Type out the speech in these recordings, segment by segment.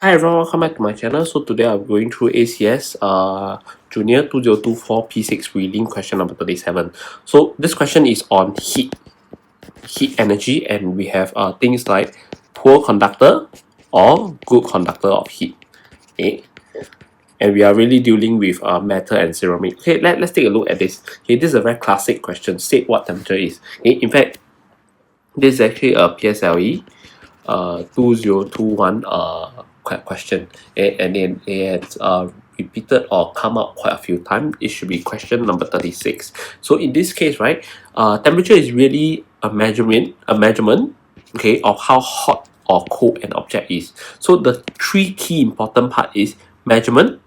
Hi everyone, welcome back to my channel. So today I'm going through ACS Junior 2024 P6 Prelim question number 37. So this question is on heat energy, and we have things like poor conductor or good conductor of heat. Okay, and we are really dealing with metal and ceramic. Okay, let's take a look at this. Okay, this is a very classic question. State what temperature is. Okay, in fact, this is actually a PSLE 2021 question, and then it's repeated or come out quite a few times. It should be question number 36. So in this case, right, temperature is really a measurement, okay, of how hot or cold an object is. So the three key important part is measurement,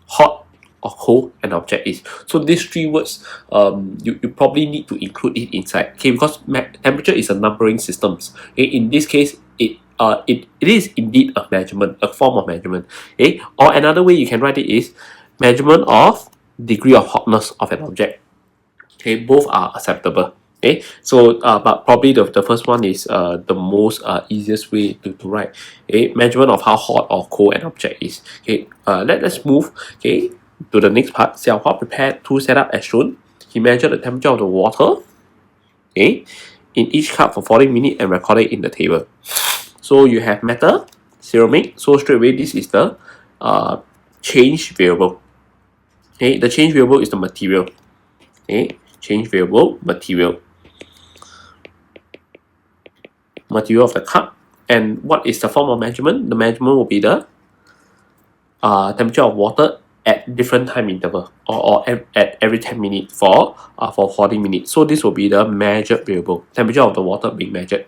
hot or cold an object is. So these three words, you probably need to include it inside, okay, because temperature is a numbering systems. Okay, in this case, it is indeed a measurement, a form of measurement. Okay, or another way you can write it is measurement of degree of hotness of an object. Okay, both are acceptable. Okay, so but probably the first one is the most easiest way to write. Okay, measurement of how hot or cold an object is. Okay, let's move. Okay, to the next part. Xiaohua prepared two setup as shown. He measured the temperature of the water, okay, in each cup for 40 minutes and recorded in the table. So you have metal, ceramic. So straight away, this is the change variable. Okay, the change variable is the material. Okay, change variable, material of the cup. And what is the form of measurement? The measurement will be the temperature of water at different time interval, or at every 10 minutes for 40 minutes. So this will be the measured variable, temperature of the water being measured.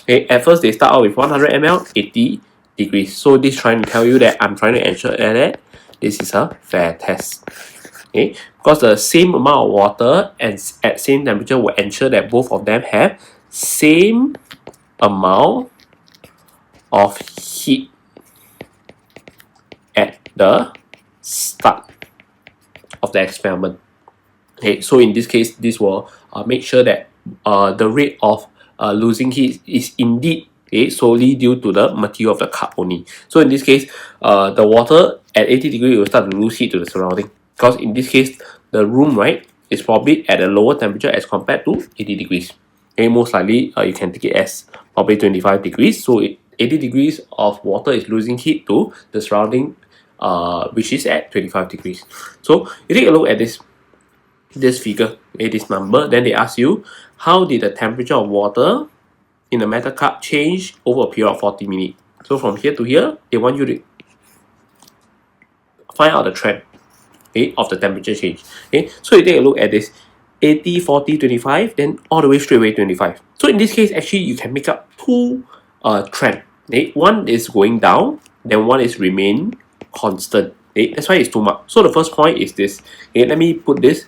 Okay, at first they start out with 100 ml, 80 degrees. So this trying to tell you that I'm trying to ensure that this is a fair test. Okay, because the same amount of water and at same temperature will ensure that both of them have same amount of heat at the start of the experiment. Okay, so in this case, this will make sure that the rate of losing heat is indeed solely due to the material of the cup only. So in this case, the water at 80 degrees will start to lose heat to the surrounding, because in this case, the room, right, is probably at a lower temperature as compared to 80 degrees. Okay, most likely you can take it as probably 25 degrees. So 80 degrees of water is losing heat to the surrounding, which is at 25 degrees. So you take a look at this figure, this number. Then they ask you, how did the temperature of water in a metal cup change over a period of 40 minutes? So from here to here, they want you to find out the trend, okay, of the temperature change. Okay, so you take a look at this 80, 40, 25, then all the way straight away 25. So in this case, actually you can make up two trend. Okay, one is going down, then one is remain constant. Okay, that's why it's 2 marks. So the first point is this. Okay, let me put this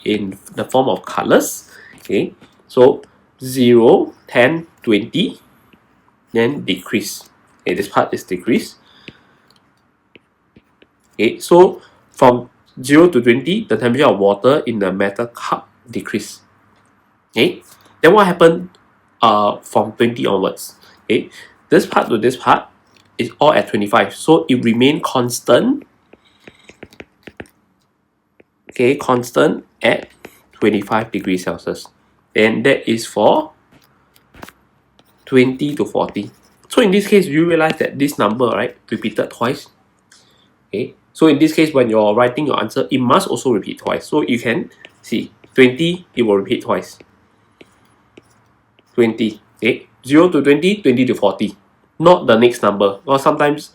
in the form of colors. Okay, so 0, 10, 20, then decrease. Okay, this part is decrease. Okay, so from 0 to 20, the temperature of water in the metal cup decrease. Okay, then what happened from 20 onwards? Okay, this part to this part is all at 25, so it remained constant. Okay, constant at 25 degrees Celsius, and that is for 20 to 40. So in this case, you realize that this number, right, repeated twice. Okay, so in this case, when you're writing your answer, it must also repeat twice. So you can see 20, it will repeat twice. 20, okay, 0 to 20, 20 to 40, not the next number. Or sometimes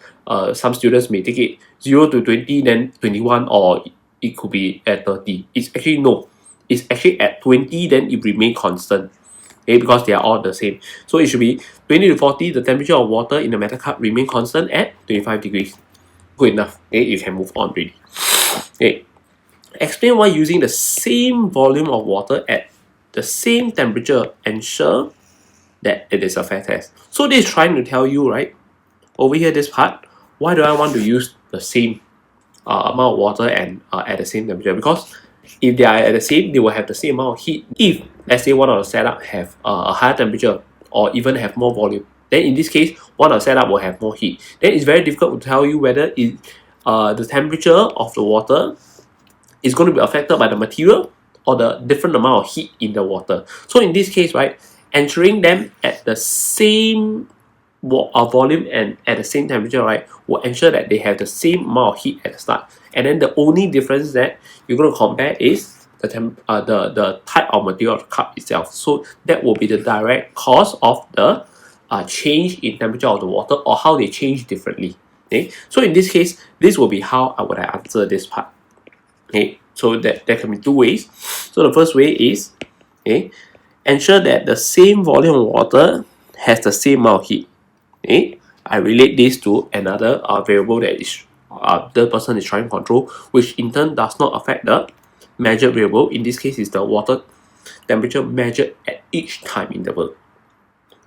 some students may take it 0 to 20, then 21, or it could be at 30. It's actually no. It's actually at 20, then it remain constant. Okay, because they are all the same. So it should be 20 to 40, the temperature of water in the metal cup remain constant at 25 degrees. Good enough. Okay, you can move on already. Okay, explain why using the same volume of water at the same temperature ensure that it is a fair test. So this is trying to tell you, right, over here this part, why do I want to use the same amount of water and at the same temperature? Because if they are at the same, they will have the same amount of heat. If let's say one of the setup have a higher temperature or even have more volume, then in this case, one of the setup will have more heat. Then it's very difficult to tell you whether the temperature of the water is going to be affected by the material or the different amount of heat in the water. So in this case, right, ensuring them at the same volume and at the same temperature, right, will ensure that they have the same amount of heat at the start. And then the only difference that you're going to compare is the type of material of the cup itself. So that will be the direct cause of the change in temperature of the water, or how they change differently. Okay, so in this case, this will be how I would answer this part. Okay, so that there can be two ways. So the first way is, okay, ensure that the same volume of water has the same amount of heat. Okay, I relate this to another variable that is the person is trying to control, which in turn does not affect the measured variable. In this case, is the water temperature measured at each time interval.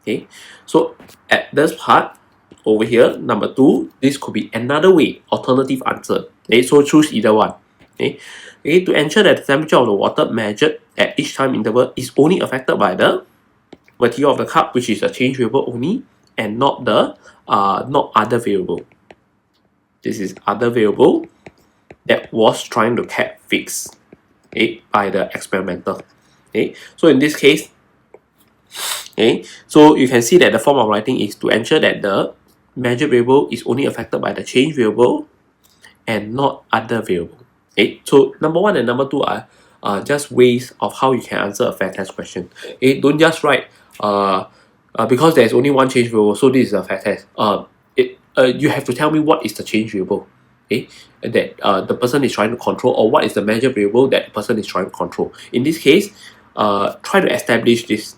Okay, so at this part over here, number 2, this could be another way, alternative answer. Okay, so choose either one. Okay, to ensure that the temperature of the water measured at each time interval is only affected by the material of the cup, which is a change variable only, and not the not other variable. This is other variable that was trying to keep fixed, okay, by the experimenter. Okay, so in this case, okay, so you can see that the form of writing is to ensure that the measured variable is only affected by the change variable and not other variable. Okay, so number 1 and number 2 are just ways of how you can answer a fair test question. Okay, don't just write because there's only one change variable, so this is a fair test. You have to tell me what is the change variable, okay, that the person is trying to control, or what is the measure variable that the person is trying to control. In this case, try to establish this,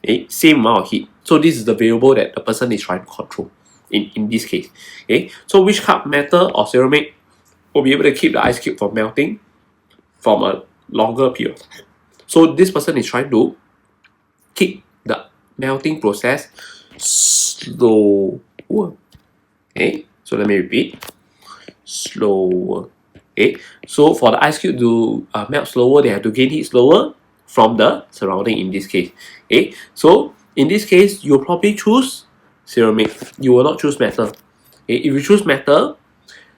okay, same amount of heat. So this is the variable that the person is trying to control in this case. Okay, so which cup, metal or ceramic, will be able to keep the ice cube from melting from a longer period of time. So this person is trying to keep the melting process slower. Okay, so let me repeat, slower. Okay, so for the ice cube to melt slower, they have to gain heat slower from the surrounding in this case. Okay, so in this case, you'll probably choose ceramic. You will not choose metal. Okay, if you choose metal,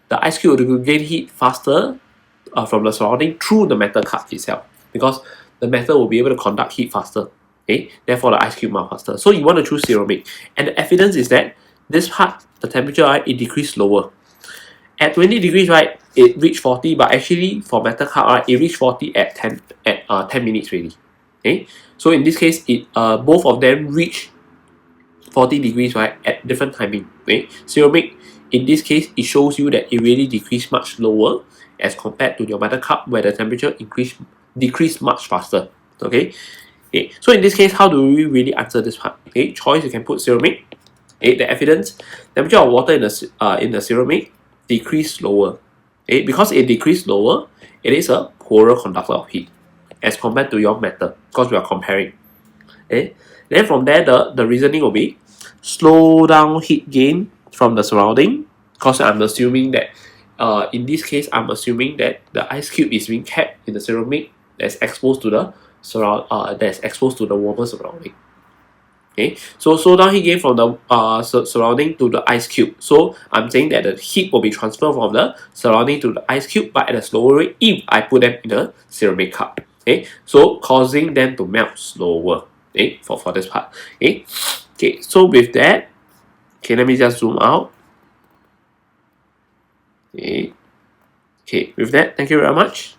the ice cube will gain heat faster from the surrounding through the metal cup itself, because the metal will be able to conduct heat faster. Okay, therefore the ice cube melt faster. So you want to choose ceramic, and the evidence is that this part, the temperature, right, it decreased slower. At 20 degrees, right, it reached 40, but actually for metal cup, right, it reached 40 at 10 minutes already. Okay, so in this case, both of them reach 40 degrees, right, at different timing. Okay, ceramic, in this case, it shows you that it really decreased much lower as compared to your metal cup, where the temperature decreased much faster. Okay, so in this case, how do we really answer this part? Okay, choice, you can put ceramic. Okay, the evidence, temperature of water in the ceramic decreased slower. Okay, because it decreased slower, it is a poorer conductor of heat as compared to your metal, because we are comparing. Okay, then from there, the reasoning will be slow down heat gain from the surrounding, because I'm assuming that in this case, I'm assuming that the ice cube is being kept in the ceramic that's exposed to the warmer surrounding. Okay, so slow down heat gain from the surrounding to the ice cube. So I'm saying that the heat will be transferred from the surrounding to the ice cube, but at a slower rate if I put them in a ceramic cup. Okay, so causing them to melt slower. Okay, for this part. Okay, so with that, okay, let me just zoom out. Okay, with that, thank you very much.